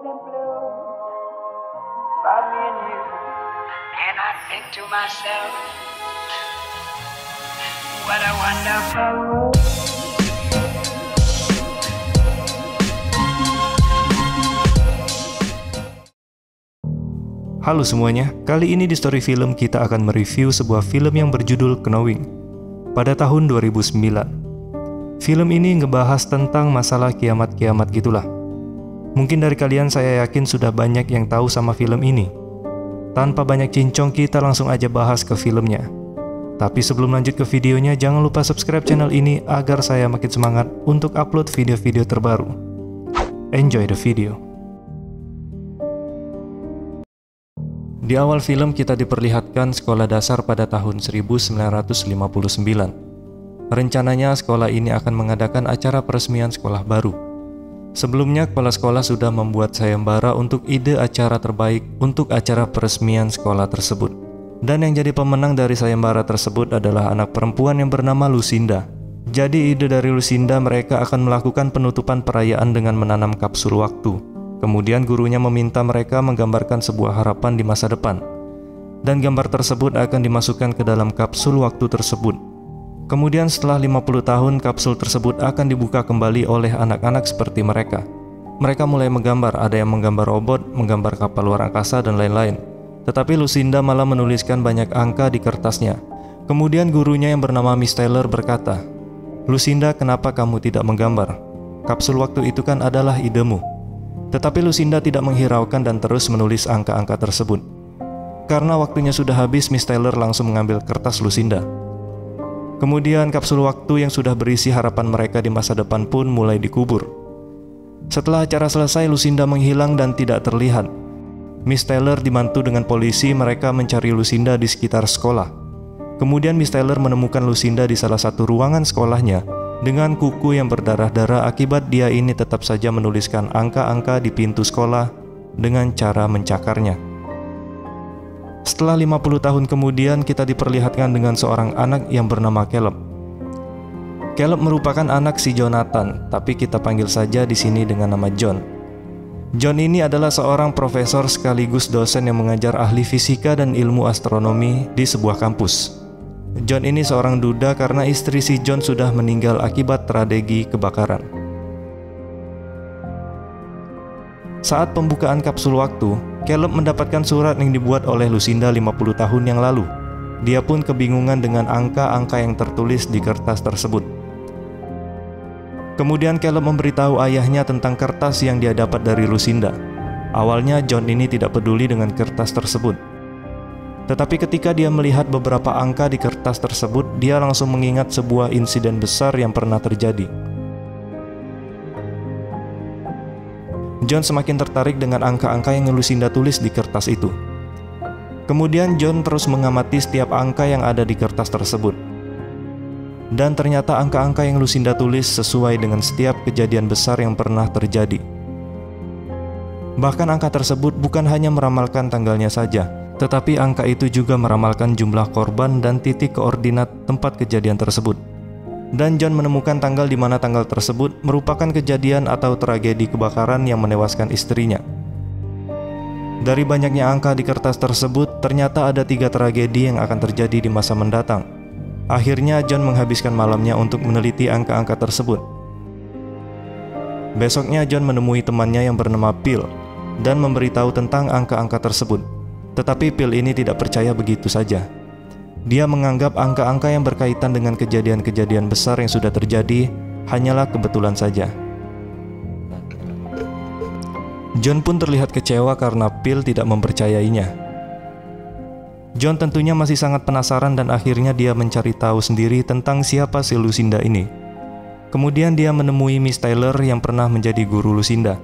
in blue for me and you. And I think to myself, what a wonderful world. Halo semuanya, kali ini di Story Film kita akan mereview sebuah film yang berjudul Knowing pada tahun 2009. Film ini ngebahas tentang masalah kiamat-kiamat gitulah. Mungkin dari kalian saya yakin sudah banyak yang tahu sama film ini. Tanpa banyak cincong kita langsung aja bahas ke filmnya. Tapi sebelum lanjut ke videonya, jangan lupa subscribe channel ini agar saya makin semangat untuk upload video-video terbaru. Enjoy the video. Di awal film kita diperlihatkan sekolah dasar pada tahun 1959. Rencananya sekolah ini akan mengadakan acara peresmian sekolah baru. Sebelumnya kepala sekolah sudah membuat sayembara untuk ide acara terbaik untuk acara peresmian sekolah tersebut. Dan yang jadi pemenang dari sayembara tersebut adalah anak perempuan yang bernama Lucinda. Jadi ide dari Lucinda, mereka akan melakukan penutupan perayaan dengan menanam kapsul waktu. Kemudian gurunya meminta mereka menggambarkan sebuah harapan di masa depan. Dan gambar tersebut akan dimasukkan ke dalam kapsul waktu tersebut. Kemudian setelah 50 tahun, kapsul tersebut akan dibuka kembali oleh anak-anak seperti mereka. Mereka mulai menggambar, ada yang menggambar robot, menggambar kapal luar angkasa, dan lain-lain. Tetapi Lucinda malah menuliskan banyak angka di kertasnya. Kemudian gurunya yang bernama Miss Taylor berkata, "Lucinda, kenapa kamu tidak menggambar? Kapsul waktu itu kan adalah idemu." Tetapi Lucinda tidak menghiraukan dan terus menulis angka-angka tersebut. Karena waktunya sudah habis, Miss Taylor langsung mengambil kertas Lucinda. Kemudian kapsul waktu yang sudah berisi harapan mereka di masa depan pun mulai dikubur. Setelah acara selesai, Lucinda menghilang dan tidak terlihat. Miss Taylor dibantu dengan polisi, mereka mencari Lucinda di sekitar sekolah. Kemudian Miss Taylor menemukan Lucinda di salah satu ruangan sekolahnya dengan kuku yang berdarah-darah akibat dia ini tetap saja menuliskan angka-angka di pintu sekolah dengan cara mencakarnya. Setelah 50 tahun kemudian, kita diperlihatkan dengan seorang anak yang bernama Caleb. Caleb merupakan anak si Jonathan, tapi kita panggil saja di sini dengan nama John. John ini adalah seorang profesor sekaligus dosen yang mengajar ahli fisika dan ilmu astronomi di sebuah kampus. John ini seorang duda karena istri si John sudah meninggal akibat tragedi kebakaran. Saat pembukaan kapsul waktu, Caleb mendapatkan surat yang dibuat oleh Lucinda 50 tahun yang lalu. Dia pun kebingungan dengan angka-angka yang tertulis di kertas tersebut. Kemudian Caleb memberitahu ayahnya tentang kertas yang dia dapat dari Lucinda. Awalnya John ini tidak peduli dengan kertas tersebut. Tetapi ketika dia melihat beberapa angka di kertas tersebut, dia langsung mengingat sebuah insiden besar yang pernah terjadi. John semakin tertarik dengan angka-angka yang Lucinda tulis di kertas itu. Kemudian John terus mengamati setiap angka yang ada di kertas tersebut. Dan ternyata angka-angka yang Lucinda tulis sesuai dengan setiap kejadian besar yang pernah terjadi. Bahkan angka tersebut bukan hanya meramalkan tanggalnya saja, tetapi angka itu juga meramalkan jumlah korban dan titik koordinat tempat kejadian tersebut. Dan John menemukan tanggal di mana tanggal tersebut merupakan kejadian atau tragedi kebakaran yang menewaskan istrinya. Dari banyaknya angka di kertas tersebut, ternyata ada 3 tragedi yang akan terjadi di masa mendatang. Akhirnya John menghabiskan malamnya untuk meneliti angka-angka tersebut. Besoknya John menemui temannya yang bernama Bill dan memberitahu tentang angka-angka tersebut. Tetapi Bill ini tidak percaya begitu saja. Dia menganggap angka-angka yang berkaitan dengan kejadian-kejadian besar yang sudah terjadi hanyalah kebetulan saja. John pun terlihat kecewa karena Bill tidak mempercayainya. John tentunya masih sangat penasaran dan akhirnya dia mencari tahu sendiri tentang siapa si Lucinda ini. Kemudian dia menemui Miss Taylor yang pernah menjadi guru Lucinda.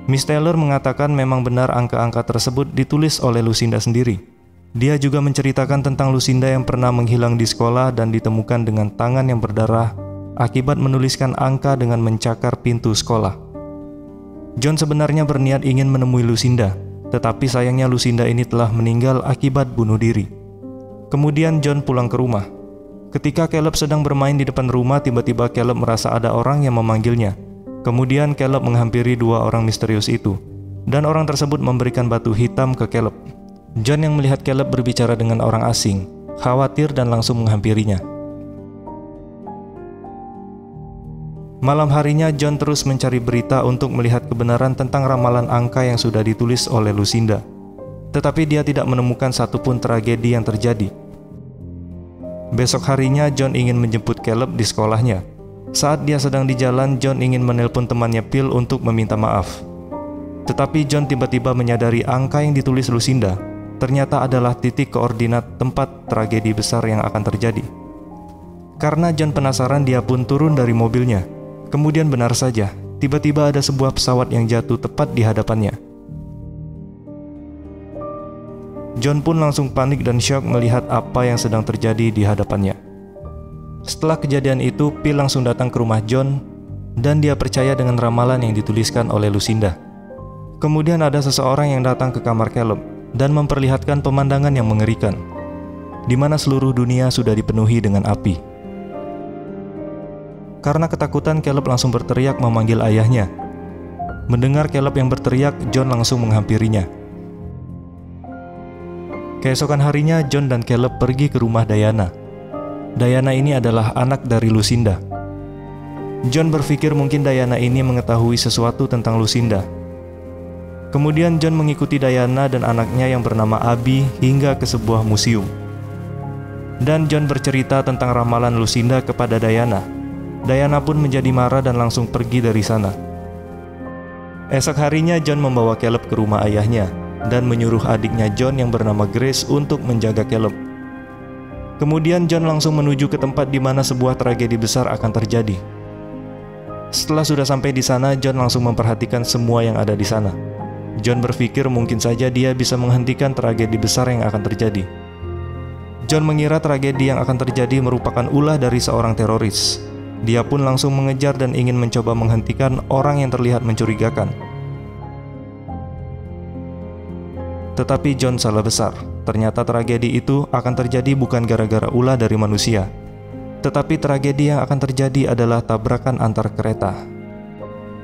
Miss Taylor mengatakan memang benar angka-angka tersebut ditulis oleh Lucinda sendiri. Dia juga menceritakan tentang Lucinda yang pernah menghilang di sekolah dan ditemukan dengan tangan yang berdarah akibat menuliskan angka dengan mencakar pintu sekolah. John sebenarnya berniat ingin menemui Lucinda, tetapi sayangnya Lucinda ini telah meninggal akibat bunuh diri. Kemudian John pulang ke rumah. Ketika Caleb sedang bermain di depan rumah, tiba-tiba Caleb merasa ada orang yang memanggilnya. Kemudian Caleb menghampiri 2 orang misterius itu. dan orang tersebut memberikan batu hitam ke Caleb. John yang melihat Caleb berbicara dengan orang asing, khawatir dan langsung menghampirinya. Malam harinya, John terus mencari berita untuk melihat kebenaran tentang ramalan angka yang sudah ditulis oleh Lucinda. Tetapi dia tidak menemukan satupun tragedi yang terjadi. Besok harinya, John ingin menjemput Caleb di sekolahnya. Saat dia sedang di jalan, John ingin menelpon temannya Phil untuk meminta maaf. Tetapi John tiba-tiba menyadari angka yang ditulis Lucinda ternyata adalah titik koordinat tempat tragedi besar yang akan terjadi. Karena John penasaran, dia pun turun dari mobilnya. Kemudian benar saja, tiba-tiba ada sebuah pesawat yang jatuh tepat di hadapannya. John pun langsung panik dan syok melihat apa yang sedang terjadi di hadapannya. Setelah kejadian itu, Phil langsung datang ke rumah John dan dia percaya dengan ramalan yang dituliskan oleh Lucinda. Kemudian ada seseorang yang datang ke kamar Caleb dan memperlihatkan pemandangan yang mengerikan, di mana seluruh dunia sudah dipenuhi dengan api. Karena ketakutan, Caleb langsung berteriak memanggil ayahnya. Mendengar Caleb yang berteriak, John langsung menghampirinya. Keesokan harinya, John dan Caleb pergi ke rumah Diana. Diana ini adalah anak dari Lucinda. John berpikir mungkin Diana ini mengetahui sesuatu tentang Lucinda. Kemudian John mengikuti Diana dan anaknya yang bernama Abby hingga ke sebuah museum. Dan John bercerita tentang ramalan Lucinda kepada Diana. Diana pun menjadi marah dan langsung pergi dari sana. Esok harinya, John membawa Caleb ke rumah ayahnya dan menyuruh adiknya John yang bernama Grace untuk menjaga Caleb. Kemudian John langsung menuju ke tempat di mana sebuah tragedi besar akan terjadi. Setelah sudah sampai di sana, John langsung memperhatikan semua yang ada di sana. John berpikir mungkin saja dia bisa menghentikan tragedi besar yang akan terjadi. John mengira tragedi yang akan terjadi merupakan ulah dari seorang teroris. Dia pun langsung mengejar dan ingin mencoba menghentikan orang yang terlihat mencurigakan. Tetapi John salah besar. Ternyata tragedi itu akan terjadi bukan gara-gara ulah dari manusia, tetapi tragedi yang akan terjadi adalah tabrakan antar kereta.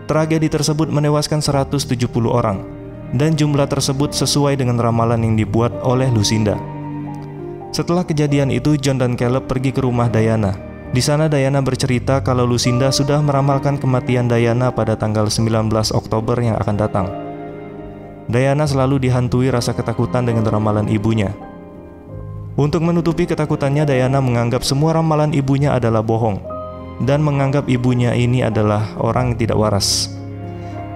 Tragedi tersebut menewaskan 170 orang, dan jumlah tersebut sesuai dengan ramalan yang dibuat oleh Lucinda. Setelah kejadian itu, John dan Caleb pergi ke rumah Diana. Di sana Diana bercerita kalau Lucinda sudah meramalkan kematian Diana pada tanggal 19 Oktober yang akan datang. Diana selalu dihantui rasa ketakutan dengan ramalan ibunya. Untuk menutupi ketakutannya, Diana menganggap semua ramalan ibunya adalah bohong dan menganggap ibunya ini adalah orang yang tidak waras.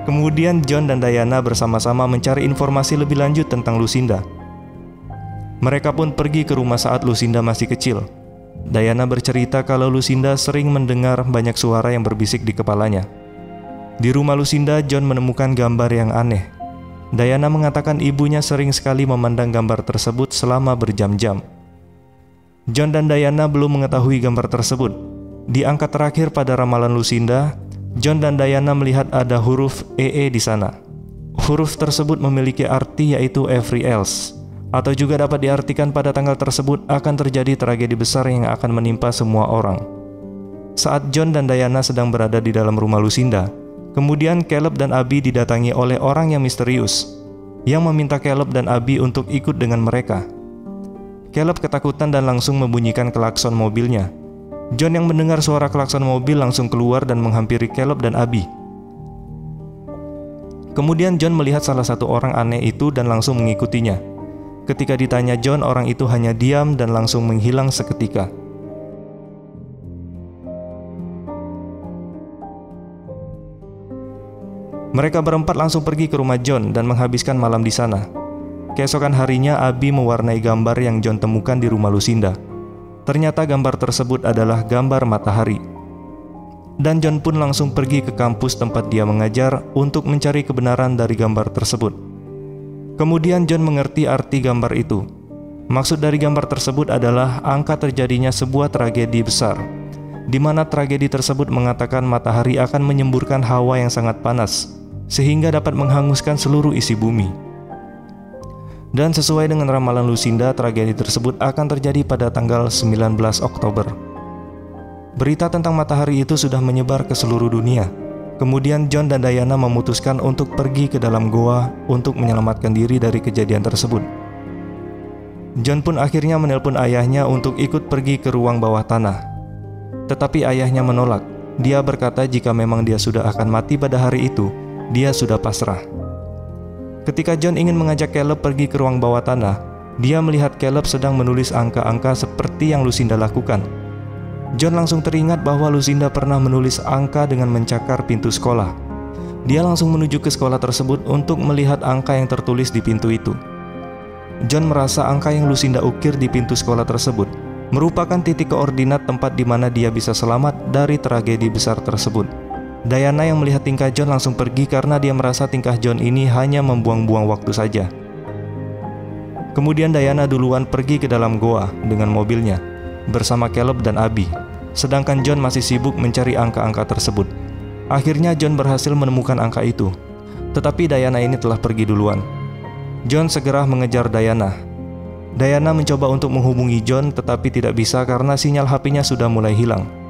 Kemudian John dan Diana bersama-sama mencari informasi lebih lanjut tentang Lucinda. Mereka pun pergi ke rumah saat Lucinda masih kecil. Diana bercerita kalau Lucinda sering mendengar banyak suara yang berbisik di kepalanya. Di rumah Lucinda, John menemukan gambar yang aneh. Diana mengatakan ibunya sering sekali memandang gambar tersebut selama berjam-jam. John dan Diana belum mengetahui gambar tersebut. Di angka terakhir pada ramalan Lucinda, John dan Diana melihat ada huruf EE di sana. Huruf tersebut memiliki arti yaitu every else, atau juga dapat diartikan pada tanggal tersebut akan terjadi tragedi besar yang akan menimpa semua orang. Saat John dan Diana sedang berada di dalam rumah Lucinda, kemudian Caleb dan Abby didatangi oleh orang yang misterius, yang meminta Caleb dan Abby untuk ikut dengan mereka. Caleb ketakutan dan langsung membunyikan klakson mobilnya. John yang mendengar suara klakson mobil langsung keluar dan menghampiri Caleb dan Abby. Kemudian John melihat salah satu orang aneh itu dan langsung mengikutinya. Ketika ditanya John, orang itu hanya diam dan langsung menghilang seketika. Mereka berempat langsung pergi ke rumah John dan menghabiskan malam di sana. Keesokan harinya, Abby mewarnai gambar yang John temukan di rumah Lucinda. Ternyata gambar tersebut adalah gambar matahari. Dan John pun langsung pergi ke kampus tempat dia mengajar untuk mencari kebenaran dari gambar tersebut. Kemudian John mengerti arti gambar itu. Maksud dari gambar tersebut adalah angka terjadinya sebuah tragedi besar, di mana tragedi tersebut mengatakan matahari akan menyemburkan hawa yang sangat panas, sehingga dapat menghanguskan seluruh isi bumi. Dan sesuai dengan ramalan Lucinda, tragedi tersebut akan terjadi pada tanggal 19 Oktober. Berita tentang matahari itu sudah menyebar ke seluruh dunia, Kemudian John dan Diana memutuskan untuk pergi ke dalam goa untuk menyelamatkan diri dari kejadian tersebut. John pun akhirnya menelpon ayahnya untuk ikut pergi ke ruang bawah tanah. Tetapi ayahnya menolak. Dia berkata jika memang dia sudah akan mati pada hari itu, dia sudah pasrah. Ketika John ingin mengajak Caleb pergi ke ruang bawah tanah, dia melihat Caleb sedang menulis angka-angka seperti yang Lucinda lakukan. John langsung teringat bahwa Lucinda pernah menulis angka dengan mencakar pintu sekolah. Dia langsung menuju ke sekolah tersebut untuk melihat angka yang tertulis di pintu itu. John merasa angka yang Lucinda ukir di pintu sekolah tersebut merupakan titik koordinat tempat di mana dia bisa selamat dari tragedi besar tersebut. Diana yang melihat tingkah John langsung pergi karena dia merasa tingkah John ini hanya membuang-buang waktu saja. Kemudian Diana duluan pergi ke dalam goa dengan mobilnya bersama Caleb dan Abby, sedangkan John masih sibuk mencari angka-angka tersebut. Akhirnya John berhasil menemukan angka itu, tetapi Diana ini telah pergi duluan. John segera mengejar Diana. Diana mencoba untuk menghubungi John tetapi tidak bisa karena sinyal HP-nya sudah mulai hilang.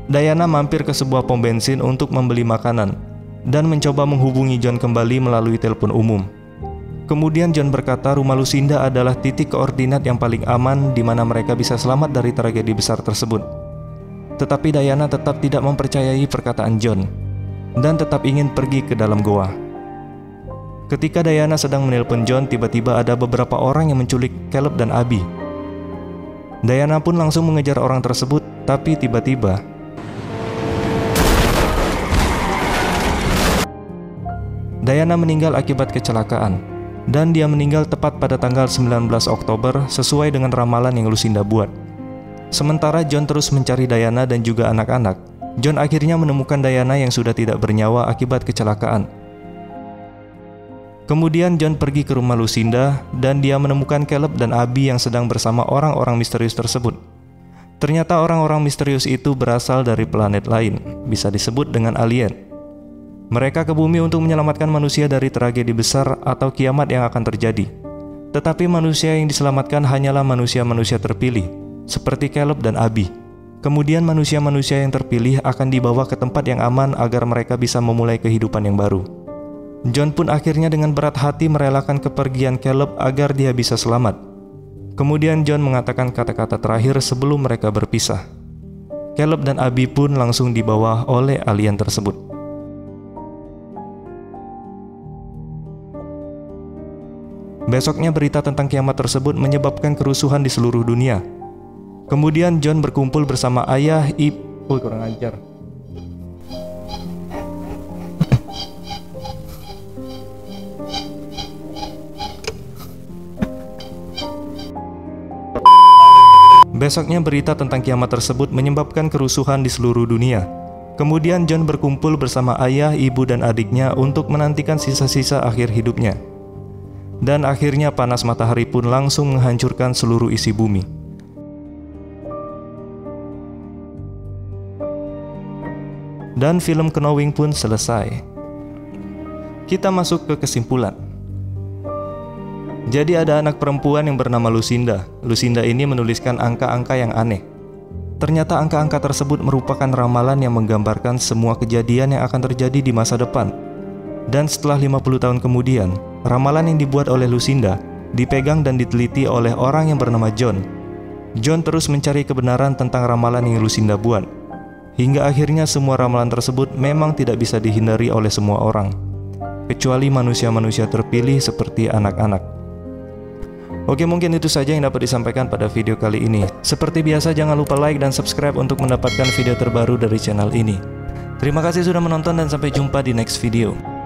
Diana mampir ke sebuah pom bensin untuk membeli makanan dan mencoba menghubungi John kembali melalui telepon umum. Kemudian John berkata rumah Lucinda adalah titik koordinat yang paling aman di mana mereka bisa selamat dari tragedi besar tersebut. Tetapi Diana tetap tidak mempercayai perkataan John dan tetap ingin pergi ke dalam goa. Ketika Diana sedang menelpon John, tiba-tiba ada beberapa orang yang menculik Caleb dan Abby. Diana pun langsung mengejar orang tersebut, tapi tiba-tiba Diana meninggal akibat kecelakaan. Dan dia meninggal tepat pada tanggal 19 Oktober sesuai dengan ramalan yang Lucinda buat. Sementara John terus mencari Diana dan juga anak-anak, John akhirnya menemukan Diana yang sudah tidak bernyawa akibat kecelakaan. Kemudian John pergi ke rumah Lucinda dan dia menemukan Caleb dan Abby yang sedang bersama orang-orang misterius tersebut. Ternyata orang-orang misterius itu berasal dari planet lain, bisa disebut dengan alien. Mereka ke bumi untuk menyelamatkan manusia dari tragedi besar atau kiamat yang akan terjadi. Tetapi manusia yang diselamatkan hanyalah manusia-manusia terpilih, seperti Caleb dan Abby. Kemudian manusia-manusia yang terpilih akan dibawa ke tempat yang aman agar mereka bisa memulai kehidupan yang baru. John pun akhirnya dengan berat hati merelakan kepergian Caleb agar dia bisa selamat. Kemudian John mengatakan kata-kata terakhir sebelum mereka berpisah. Caleb dan Abby pun langsung dibawa oleh alien tersebut. Besoknya berita tentang kiamat tersebut menyebabkan kerusuhan di seluruh dunia. Kemudian John berkumpul bersama ayah, ibu, kurang ajar. Besoknya berita tentang kiamat tersebut menyebabkan kerusuhan di seluruh dunia. Kemudian John berkumpul bersama ayah, ibu, dan adiknya untuk menantikan sisa-sisa akhir hidupnya. Dan akhirnya panas matahari pun langsung menghancurkan seluruh isi bumi. Dan film Knowing pun selesai. Kita masuk ke kesimpulan. Jadi ada anak perempuan yang bernama Lucinda. Lucinda ini menuliskan angka-angka yang aneh. Ternyata angka-angka tersebut merupakan ramalan yang menggambarkan semua kejadian yang akan terjadi di masa depan. Dan setelah 50 tahun kemudian, ramalan yang dibuat oleh Lucinda dipegang dan diteliti oleh orang yang bernama John. John terus mencari kebenaran tentang ramalan yang Lucinda buat. Hingga akhirnya semua ramalan tersebut memang tidak bisa dihindari oleh semua orang, kecuali manusia-manusia terpilih seperti anak-anak. Oke, mungkin itu saja yang dapat disampaikan pada video kali ini. Seperti biasa, jangan lupa like dan subscribe untuk mendapatkan video terbaru dari channel ini. Terima kasih sudah menonton dan sampai jumpa di next video.